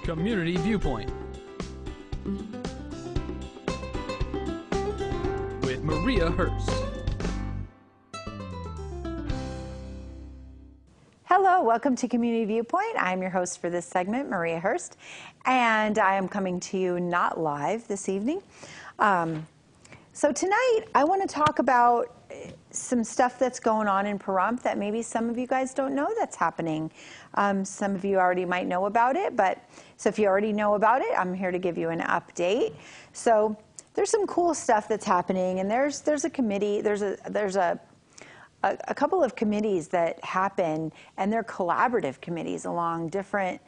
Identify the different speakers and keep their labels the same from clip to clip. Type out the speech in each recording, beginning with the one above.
Speaker 1: Community Viewpoint with Maria Hurst.
Speaker 2: Hello, welcome to Community Viewpoint. I'm your host for this segment, Maria Hurst, and I am coming to you not live this evening. So tonight I want to talk about some stuff that's going on in Pahrump that maybe some of you guys don't know that's happening. Some of you already might know about it, so if you already know about it, I'm here to give you an update. So there's some cool stuff that's happening, and there's a committee, there's a couple of committees that happen, and they're collaborative committees along different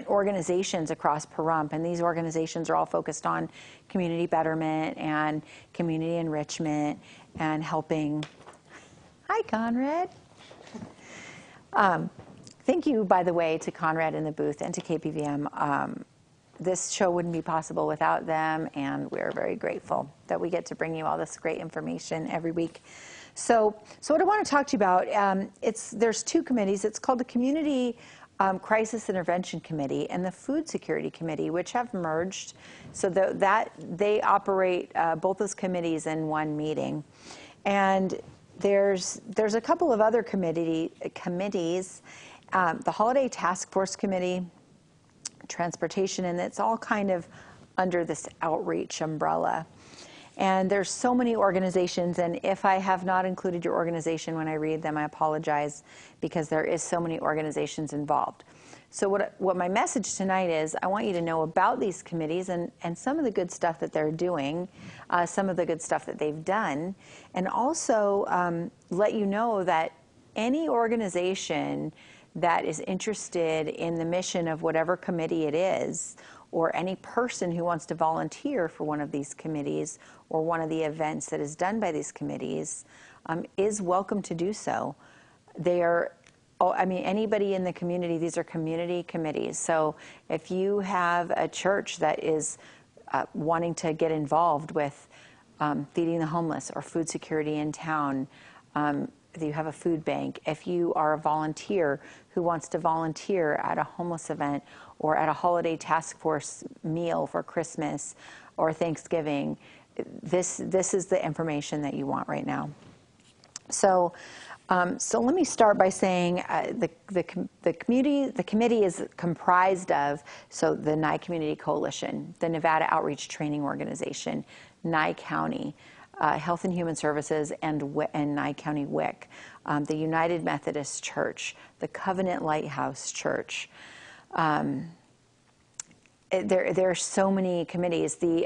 Speaker 2: organizations across Pahrump, and these organizations are all focused on community betterment and community enrichment and helping. Hi, Conrad. Thank you, by the way, to Conrad in the booth and to KPVM. This show wouldn't be possible without them, and we're very grateful that we get to bring you all this great information every week. So what I want to talk to you about, there's two committees. It's called the Community Crisis Intervention Committee and the Food Security Committee, which have merged, so that they operate both those committees in one meeting. And there's a couple of other committees, the Holiday Task Force Committee, Transportation, and it's all kind of under this outreach umbrella. And there's so many organizations, and if I have not included your organization when I read them, I apologize, because there is so many organizations involved. So what my message tonight is, I want you to know about these committees and some of the good stuff that they're doing, some of the good stuff that they've done, and also let you know that any organization that is interested in the mission of whatever committee it is, or any person who wants to volunteer for one of these committees or one of the events that is done by these committees, is welcome to do so. They are, anybody in the community, these are community committees. So if you have a church that is wanting to get involved with feeding the homeless or food security in town, if you have a food bank, if you are a volunteer who wants to volunteer at a homeless event or at a holiday task force meal for Christmas or Thanksgiving, this is the information that you want right now. So let me start by saying the committee is comprised of, so the Nye Community Coalition, the Nevada Outreach Training Organization, Nye County, Health and Human Services, and Nye County WIC, the United Methodist Church, the Covenant Lighthouse Church. There are so many committees. The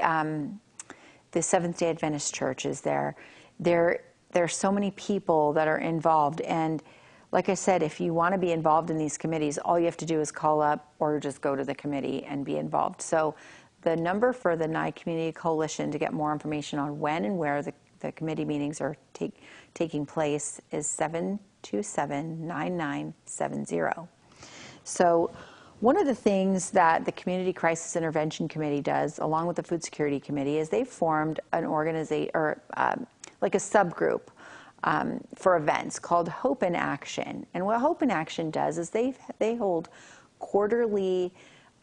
Speaker 2: Seventh-day Adventist Church is there. There are so many people that are involved. And like I said, if you want to be involved in these committees, all you have to do is call up or just go to the committee and be involved. So the number for the Nye Community Coalition to get more information on when and where the committee meetings are taking place is 727-9970. So one of the things that the Community Crisis Intervention Committee does, along with the Food Security Committee, is they formed an organization, or like a subgroup for events called Hope in Action. And what Hope in Action does is they hold quarterly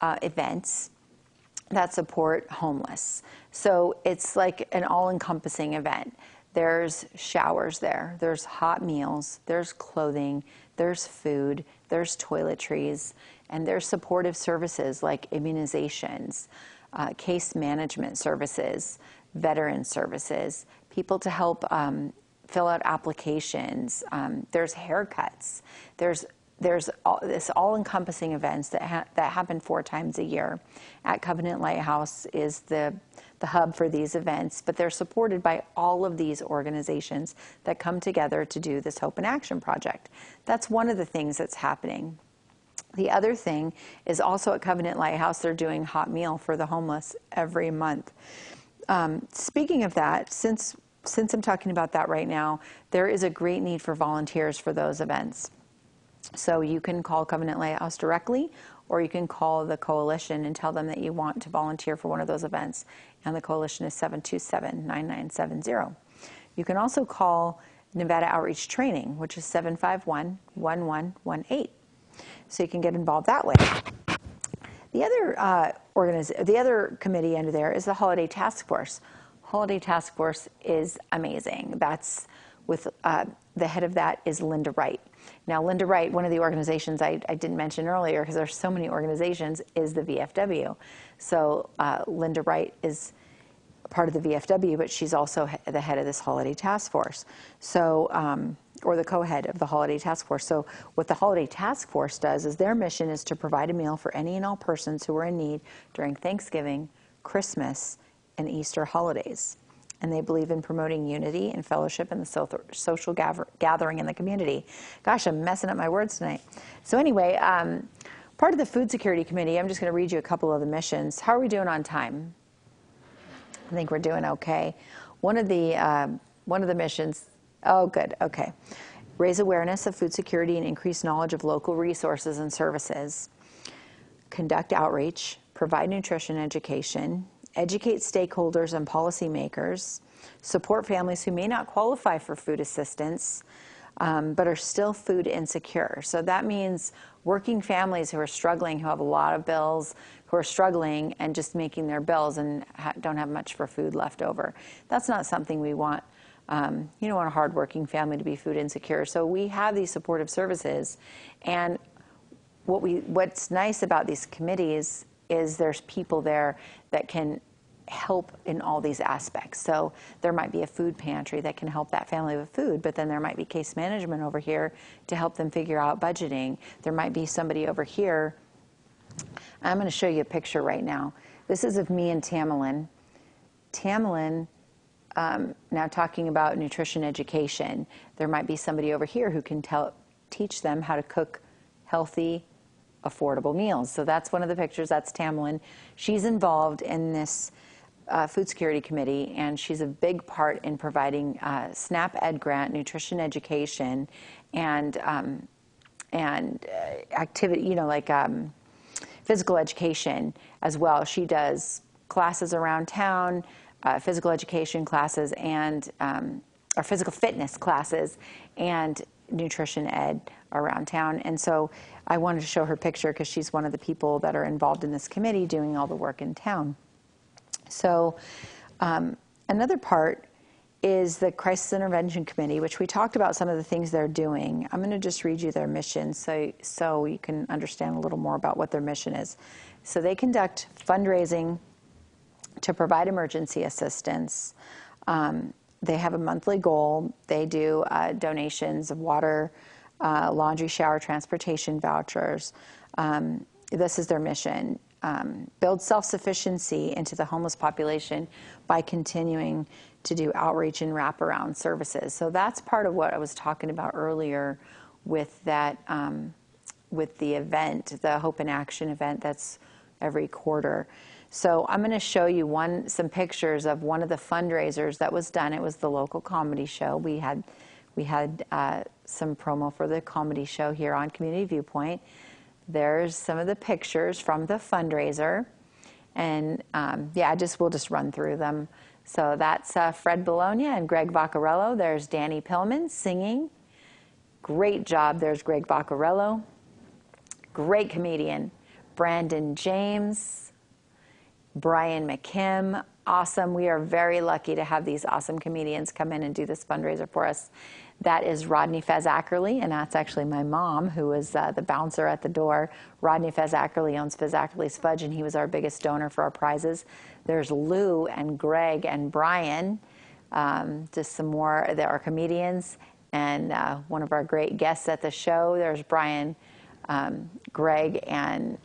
Speaker 2: events that support homeless. So it's like an all-encompassing event. There's showers there, there's hot meals, there's clothing, there's food, there's toiletries, and there's supportive services like immunizations, case management services, veteran services, people to help fill out applications, there's haircuts, there's this all-encompassing events that happen 4 times a year. At Covenant Lighthouse is the hub for these events, but they're supported by all of these organizations that come together to do this Hope in Action project. That's one of the things that's happening. The other thing is also at Covenant Lighthouse, they're doing hot meal for the homeless every month. Speaking of that, since I'm talking about that right now, there is a great need for volunteers for those events. So you can call Covenant Lighthouse directly, or you can call the coalition and tell them that you want to volunteer for one of those events. And the coalition is 727-9970. You can also call Nevada Outreach Training, which is 751-1118. so you can get involved that way. The other committee under there is the Holiday Task Force. Holiday Task Force is amazing. That's with the head of that is Linda Wright. Now, Linda Wright, one of the organizations I didn't mention earlier, because there's so many organizations, is the VFW. So Linda Wright is part of the VFW, but she's also the head of this Holiday Task Force. So, or the co-head of the Holiday Task Force. So what the Holiday Task Force does is their mission is to provide a meal for any and all persons who are in need during Thanksgiving, Christmas, and Easter holidays. And they believe in promoting unity and fellowship and the social gathering in the community. Gosh, I'm messing up my words tonight. So anyway, part of the Food Security Committee, I'm just going to read you a couple of the missions. How are we doing on time? I think we're doing okay. One of the missions, oh, good, okay. Raise awareness of food security and increase knowledge of local resources and services. Conduct outreach, provide nutrition education, educate stakeholders and policymakers, support families who may not qualify for food assistance, but are still food insecure. So that means working families who are struggling, who have a lot of bills, who are struggling and just making their bills and don't have much for food left over. That's not something we want. You don't want a hardworking family to be food insecure. So we have these supportive services, and what's nice about these committees is there's people there that can help in all these aspects. So there might be a food pantry that can help that family with food, but then there might be case management over here to help them figure out budgeting. There might be somebody over here. I'm going to show you a picture right now. This is of me and Tamerlane. Tamerlane, now talking about nutrition education, there might be somebody over here who can teach them how to cook healthy, affordable meals. So that's one of the pictures. That's Tamerlane. She's involved in this Food Security Committee, and she's a big part in providing SNAP Ed grant, nutrition education, and activity, like physical education as well. She does classes around town, physical education classes, and or physical fitness classes, and nutrition ed around town. And so I wanted to show her picture because she's one of the people that are involved in this committee doing all the work in town. So another part is the Crisis Intervention Committee, which we talked about some of the things they're doing. I'm going to just read you their mission so you can understand a little more about what their mission is. So they conduct fundraising to provide emergency assistance. They have a monthly goal. They do donations of water, laundry, shower, transportation vouchers. This is their mission. Build self-sufficiency into the homeless population by continuing to do outreach and wraparound services. So that's part of what I was talking about earlier with that, with the event, the Hope in Action event that's every quarter. So I'm going to show you some pictures of one of the fundraisers that was done. It was the local comedy show. We had some promo for the comedy show here on Community Viewpoint. There's some of the pictures from the fundraiser, and we'll just run through them. So that's Fred Bologna and Greg Vaccarello. There's Danny Pillman singing. Great job. There's Greg Vaccarello. Great comedian. Brandon James. Brian McKim, awesome. We are very lucky to have these awesome comedians come in and do this fundraiser for us. That is Rodney Fez-Ackerley, and that's actually my mom, who was the bouncer at the door. Rodney Fez-Ackerley owns Fez-Ackerley's Fudge, and he was our biggest donor for our prizes. There's Lou and Greg and Brian, just some more. There are comedians, and one of our great guests at the show. There's Brian, Greg, and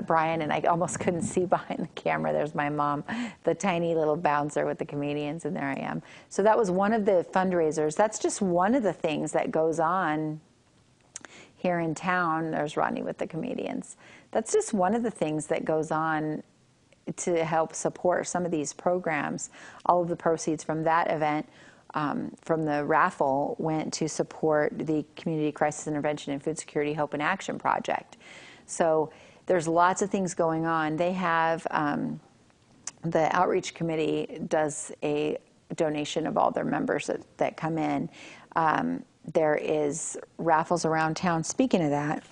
Speaker 2: Brian, and I almost couldn't see behind the camera. There's my mom, the tiny little bouncer with the comedians, and there I am. So that was one of the fundraisers. That's just one of the things that goes on here in town. There's Rodney with the comedians. That's just one of the things that goes on to help support some of these programs. All of the proceeds from that event, from the raffle, went to support the Community Crisis Intervention and Food Security Hope in Action project. So there's lots of things going on. They have, the outreach committee does a donation of all their members that come in. There is raffles around town. Speaking of that,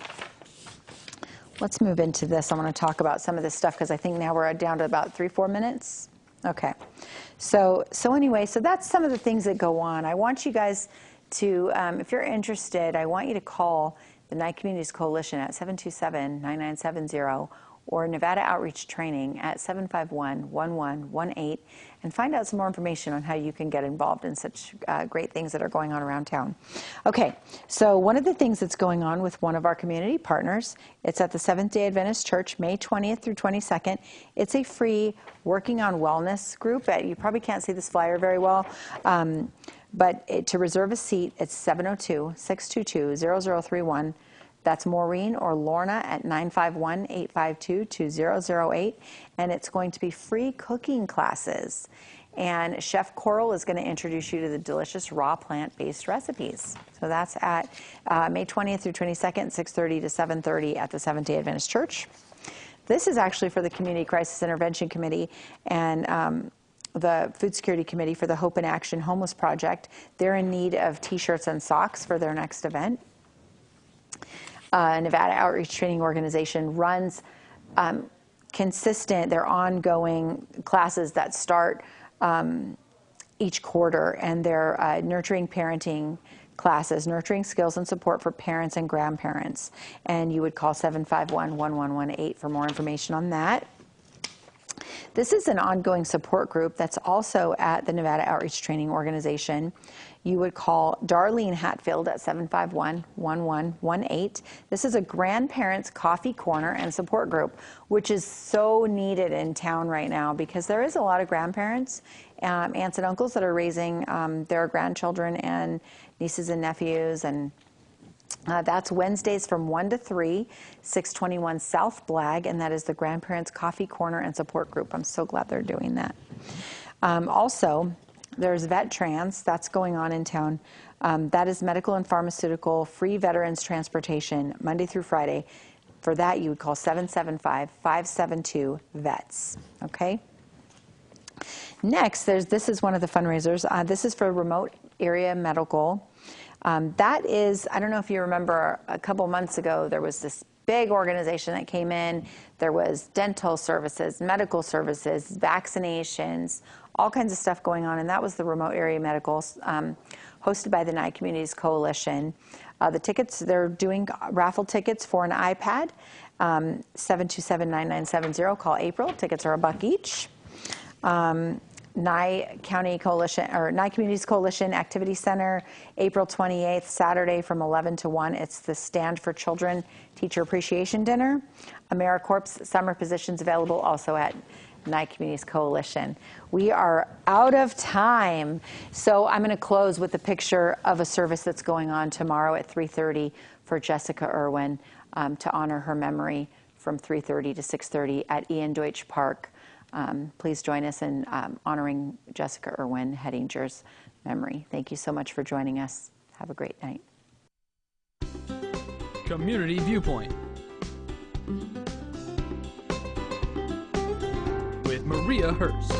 Speaker 2: let's move into this. I want to talk about some of this stuff because I think now we're down to about 3-4 minutes. Okay. So anyway, so that's some of the things that go on. I want you guys to, if you're interested, I want you to call the Nye Communities Coalition at 727-9970 or Nevada Outreach Training at 751-1118 and find out some more information on how you can get involved in such great things that are going on around town. Okay, so one of the things that's going on with one of our community partners, it's at the Seventh-day Adventist Church, May 20th through 22nd. It's a free Working on Wellness group. You probably can't see this flyer very well, but to reserve a seat, it's 702-622-0031. That's Maureen or Lorna at 951-852-2008. And it's going to be free cooking classes. And Chef Coral is going to introduce you to the delicious raw plant-based recipes. So that's at May 20th through 22nd, 6:30 to 7:30 at the Seventh-day Adventist Church. This is actually for the Community Crisis Intervention Committee and the Food Security Committee for the Hope in Action Homeless Project. They're in need of T-shirts and socks for their next event. Nevada Outreach Training Organization runs their ongoing classes that start each quarter, and they're nurturing parenting classes, nurturing skills and support for parents and grandparents. And you would call 751-1118 for more information on that. This is an ongoing support group that's also at the Nevada Outreach Training Organization. You would call Darlene Hatfield at 751-1118. This is a grandparents coffee corner and support group, which is so needed in town right now because there is a lot of grandparents, aunts and uncles that are raising their grandchildren and nieces and nephews, and that's Wednesdays from 1 to 3, 621 South Blag, and that is the Grandparents Coffee Corner and Support Group. I'm so glad they're doing that. Also, there's Vet Trans. That's going on in town. That is medical and pharmaceutical free veterans transportation Monday through Friday. For that, you would call 775-572-VETS. Okay? Next, this is one of the fundraisers. This is for remote area medical. That is, I don't know if you remember, a couple months ago, there was this big organization that came in. There was dental services, medical services, vaccinations, all kinds of stuff going on, and that was the remote area medical, hosted by the Nye Communities Coalition. The tickets, they're doing raffle tickets for an iPad, 727-9970. Call April. Tickets are $1 each. Nye County Coalition, or Nye Communities Coalition Activity Center, April 28th, Saturday from 11 to 1. It's the Stand for Children Teacher Appreciation Dinner. AmeriCorps summer positions available also at Nye Communities Coalition. We are out of time, so I'm going to close with a picture of a service that's going on tomorrow at 3:30 for Jessica Irwin to honor her memory from 3:30 to 6:30 at Ian Deutsch Park. Please join us in honoring Jessica Irwin Hettinger's memory. Thank you so much for joining us. Have a great night.
Speaker 1: Community Viewpoint with Maria Hurst.